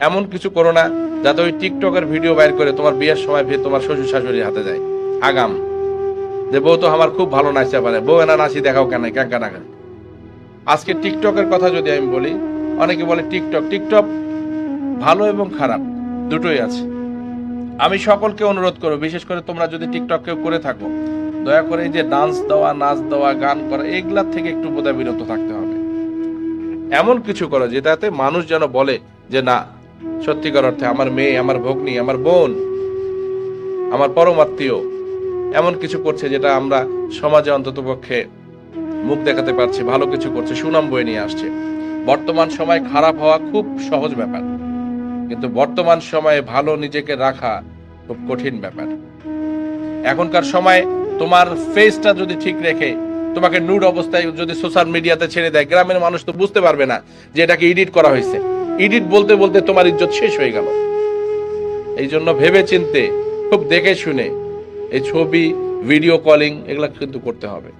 এমন কিছু করো না যাতে ওই টিকটকের ভিডিও বাইর করে তোমার বিয়ের সময় তোমার শ্বশুর শাশুড়ির হাতে যায়। আগাম যে বউ তো আমার খুব ভালো নাচতে পারে, বউ এনা নাচি দেখাও কেন ক্যাঙ্কা না। আজকে টিকটকের কথা যদি আমি বলি, অনেকে বলে টিকটক ভালো এবং খারাপ দুটোই আছে। আমি সকলকে অনুরোধ করব, বিশেষ করে তোমরা যদি টিকটক কেউ করে থাকো, দয়া করে এই যে ডান্স দেওয়া, নাচ দেওয়া, গান করা, এগুলার থেকে একটু বোধহয় বিরত থাকতে হবে। এমন কিছু করো যেটাতে মানুষ যেন বলে যে না, সত্যিকার অর্থে আমার মেয়ে, আমার ভগ্নী, আমার বোন, আমার পরমাত্মীয় এমন কিছু করছে যেটা আমরা সমাজে অন্তত পক্ষে মুখ দেখাতে পারছি, ভালো কিছু করছে, সুনাম বয়ে নিয়ে আসছে। বর্তমান সময় খারাপ হওয়া খুব সহজ ব্যাপার, কিন্তু বর্তমান সময়ে ভালো নিজেকে রাখা খুব কঠিন ব্যাপার। এখনকার সময় তোমার ফেসটা যদি ঠিক রেখে তোমাকে নুড অবস্থায় যদি সোশ্যাল মিডিয়াতে ছেড়ে দেয়, গ্রামের মানুষ তো বুঝতে পারবে না যে এটাকে এডিট করা হয়েছে। এডিট বলতে বলতে তোমার ইজ্জত শেষ হয়ে গেল। এই জন্য ভেবে চিন্তে, খুব দেখে শুনে এই ছবি, ভিডিও কলিং এগুলা কিন্তু করতে হবে।